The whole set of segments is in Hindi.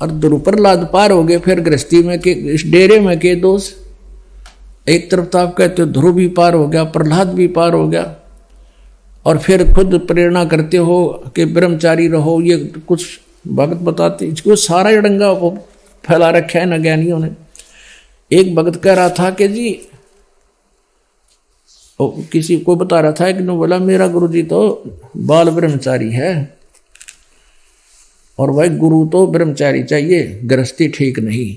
और ध्रुप्रहलाद पार हो गए, फिर गृहस्थी में के इस डेरे में के दोष। एक तरफ तो आप कहते हो ध्रुव भी पार हो गया, प्रहलाद भी पार हो गया, और फिर खुद प्रेरणा करते हो कि ब्रह्मचारी रहो। ये कुछ भगत बताते, इसको सारा अड़ंगा फैला रखा है न ज्ञानियों ने। एक भगत कह रहा था कि जी, किसी को बता रहा था कि बोला मेरा गुरुजी तो बाल ब्रह्मचारी है, और भाई गुरु तो ब्रह्मचारी चाहिए, गृहस्थी ठीक नहीं।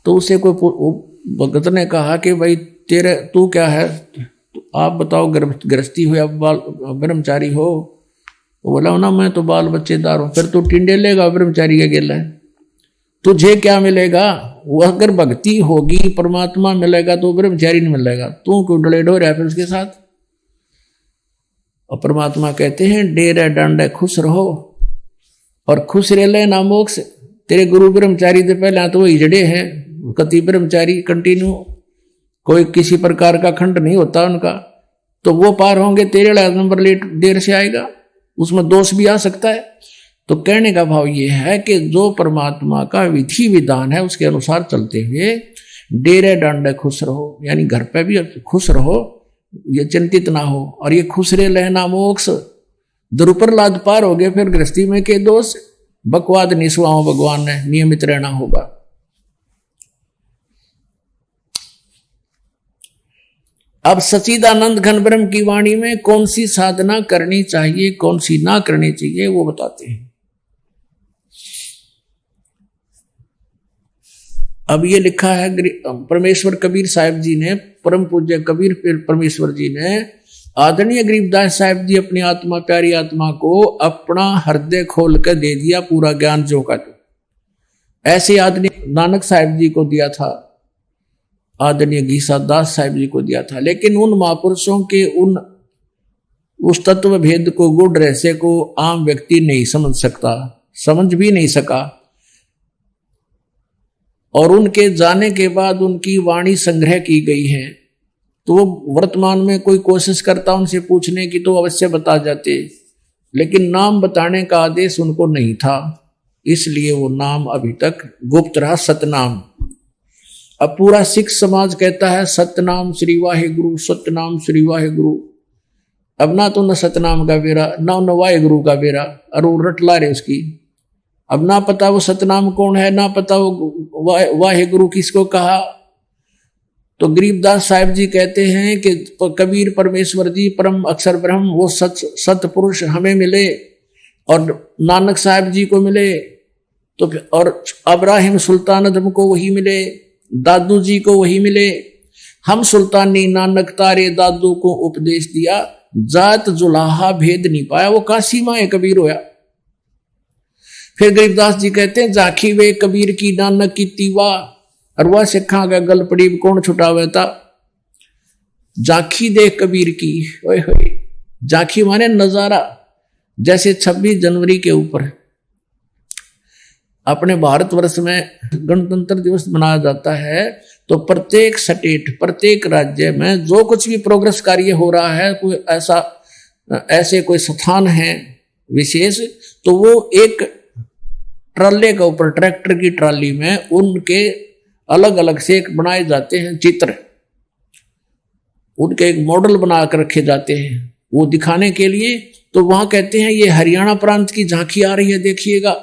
तो उसे कोई भगत ने कहा कि भाई तेरे तू क्या है, तो आप बताओ गृहस्थी हो या ब्रह्मचारी हो। तो बोला ना मैं तो बाल बच्चेदार हूं। फिर तू टिंडे लेगा ब्रह्मचारी का गेला है, तुझे क्या मिलेगा? वो अगर भक्ति होगी परमात्मा मिलेगा तो ब्रह्मचारी नहीं मिलेगा, तू क्यों डले डो रहा फिर उसके साथ। और परमात्मा कहते हैं डेरे डांडे खुश रहो और खुश रह ले ना मोक्ष। तेरे गुरु ब्रह्मचारी से पहले तो वही जड़े हैं, कति ब्रह्मचारी कंटिन्यू, कोई किसी प्रकार का खंड नहीं होता उनका, तो वो पार होंगे। तेरे नंबर लेट देर से आएगा, उसमें दोष भी आ सकता है। तो कहने का भाव ये है कि जो परमात्मा का विधि विधान है उसके अनुसार चलते हुए डेरे डांडे खुश रहो, यानी घर पे भी खुश रहो, ये चिंतित ना हो, और ये खुश रहे लेना मोक्ष। ध्रुप्रहलाद पार हो गए, फिर गृहस्थी में के दोष बकवाद निस्वाओ भगवान ने नियमित रहना होगा। अब सच्चिदानंद घन ब्रह्म की वाणी में कौन सी साधना करनी चाहिए, कौन सी ना करनी चाहिए, वो बताते हैं। अब ये लिखा है परमेश्वर कबीर साहिब जी ने, परम पूज्य कबीर परमेश्वर जी ने आदरणीय गरीबदास साहिब जी अपनी आत्मा, प्यारी आत्मा को अपना हृदय खोल कर दे दिया पूरा ज्ञान जो का जो। ऐसे आदरणीय नानक साहिब जी को दिया था, आदरणीय गीसा दास साहिब जी को दिया था। लेकिन उन महापुरुषों के उस तत्व भेद को, गुण रहस्य को आम व्यक्ति नहीं समझ सकता, समझ भी नहीं सका। और उनके जाने के बाद उनकी वाणी संग्रह की गई है, तो वो वर्तमान में कोई कोशिश करता उनसे पूछने की तो अवश्य बता जाते, लेकिन नाम बताने का आदेश उनको नहीं था, इसलिए वो नाम अभी तक गुप्त रहा, सतनाम। अब पूरा सिख समाज कहता है सतनाम श्री वाहेगुरु, सतनाम श्री वाहेगुरु। अब ना तो न सतनाम का बेरा, ना न वाहेगुरु का बेरा, और वो रट ला रहे उसकी। अब ना पता वो सतनाम कौन है, ना पता वो वाहेगुरु किसको कहा। तो गरीबदास साहिब जी कहते हैं कि कबीर परमेश्वर जी परम अक्षर ब्रह्म, वो सतपुरुष हमें मिले और नानक साहिब जी को मिले, तो और अब्राहिम सुल्तान अदम को वही मिले, दादू जी को वही मिले। हम सुल्तानी नानक तारे दादू को उपदेश दिया, जात जुलाहा भेद नहीं पाया, वो काशी माए कबीर होया। फिर गरीबदास जी कहते हैं जाखी वे कबीर की नानक की तीवा, और वह सिखा का गल पड़ी कौन छुटावे था। जाखी देख कबीर की, ओए होए, जाखी माने नजारा। जैसे 26 जनवरी के ऊपर अपने भारतवर्ष में गणतंत्र दिवस मनाया जाता है, तो प्रत्येक स्टेट, प्रत्येक राज्य में जो कुछ भी प्रोग्रेस कार्य हो रहा है, कोई ऐसे कोई स्थान है विशेष, तो वो एक ट्राले के ऊपर, ट्रैक्टर की ट्राली में उनके अलग अलग से एक बनाए जाते हैं चित्र, उनके एक मॉडल बना कर रखे जाते हैं वो दिखाने के लिए। तो वहां कहते हैं ये हरियाणा प्रांत की झांकी आ रही है, देखिएगा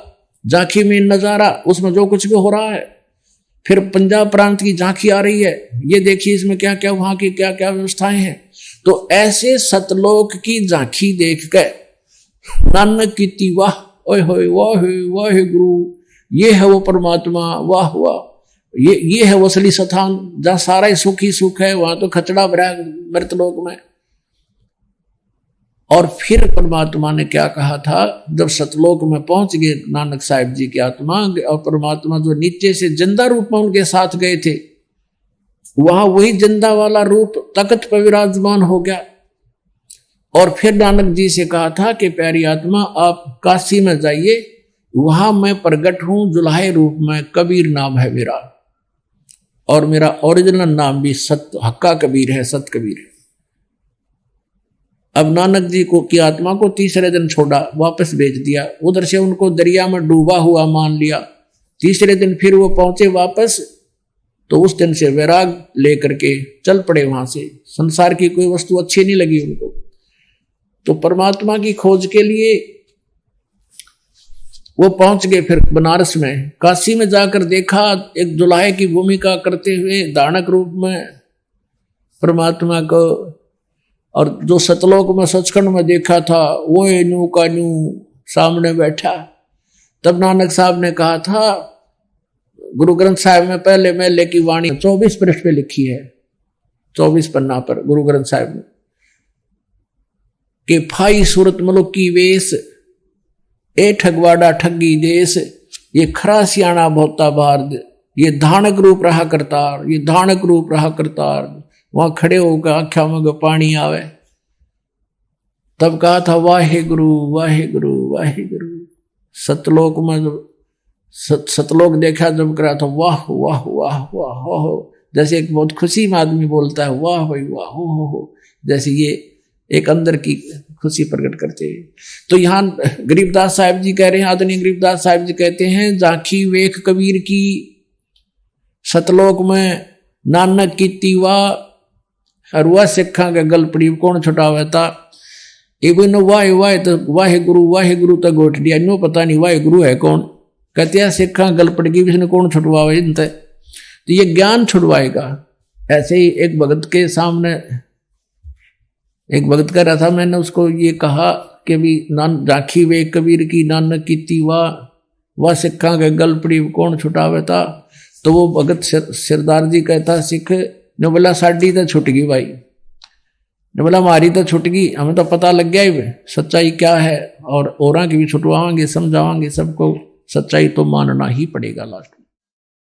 झांकी में नजारा, उसमें जो कुछ भी हो रहा है। फिर पंजाब प्रांत की झांकी आ रही है, ये देखिए इसमें क्या क्या, वहां की क्या क्या व्यवस्थाएं हैं। तो ऐसे सतलोक की झांकी देख कर नानक की तीवा, ओए होए, वाह वाहे गुरु, ये है वो परमात्मा, वाह वाह, ये है वो असली स्थान जहां सारा ही सुख ही सुख है, वहां तो खचड़ा भरा मृतलोक में। और फिर परमात्मा ने क्या कहा था, जब सतलोक में पहुंच गए नानक साहिब जी की आत्मा, और परमात्मा जो नीचे से जिंदा रूप में उनके साथ गए थे, वहां वही जिंदा वाला रूप तख्त पर विराजमान हो गया। और फिर नानक जी से कहा था कि प्यारी आत्मा आप काशी में जाइए, वहां मैं प्रगट हूं जुलाहे रूप में, कबीर नाम है मेरा, और मेरा ओरिजिनल नाम भी सत हक्का कबीर है, सत कबीर है। अब नानक जी को की आत्मा को तीसरे दिन छोड़ा, वापस भेज दिया। उधर से उनको दरिया में डूबा हुआ मान लिया। तीसरे दिन फिर वो पहुंचे वापस, तो उस दिन से वैराग लेकर के चल पड़े वहां से। संसार की कोई वस्तु अच्छी नहीं लगी उनको। तो परमात्मा की खोज के लिए वो पहुंच गए फिर बनारस में। काशी में जाकर देखा एक जुलाहे की भूमिका करते हुए धारणक रूप में परमात्मा को, और जो सतलोक में सचखंड में देखा था वो नू का नू सामने बैठा। तब नानक साहब ने कहा था, गुरु ग्रंथ साहिब में पहले महले की वाणी 24 पृष्ठ पे लिखी है, 24 पन्ना पर गुरु ग्रंथ साहिब में, कि फाई सूरत मलुक की वेश, ए ठगवाड़ा ठगी देश, ये खरा सियाणा बहुता बार, ये धानक रूप रहा करतार, ये धानक रूप रहा करतार। वहां खड़े होकर आख्या में पानी आवे। तब कहा था वाहे गुरु वाहे गुरु वाहे गुरु। सतलोक में सतलोक देखा जब करा था वाह वाह वाह वाह हो, जैसे एक बहुत खुशी में आदमी बोलता है वाह भाई वाह हो, जैसे ये एक अंदर की खुशी प्रकट करते हैं। तो यहाँ गरीबदास साहिब जी कह रहे हैं, आदरणीय गरीबदास साहिब जी कहते हैं, जाखी वेख कबीर की सतलोक में नानक की तीवा, और वह सिखा के गल पड़ी कौन छुटावे था। इवन वाहे वाहे तो वाहे गुरु तक गोठ दिया, नो पता नहीं वाहे गुरु है कौन। कहते हैं सिखा गल पड़ गई, इसने कौन छुटवावे इनते, तो ये ज्ञान छुड़वाएगा। ऐसे ही एक भगत के सामने एक भगत कह रहा था, मैंने उसको ये कहा कि भी राखी वे कबीर की नानक की तीवा, वह सिखा के गल पड़ी कौन छुटावे था। तो वो भगत सिरदार जी कहता सिख ने बोला साड़ी तो छुट गई भाई, ने बोला हमारी तो छुट गई, हमें तो पता लग गया ही सच्चाई क्या है, और औरा की भी छुटवाएंगे समझावांगे सबको, सच्चाई तो मानना ही पड़ेगा लास्ट में।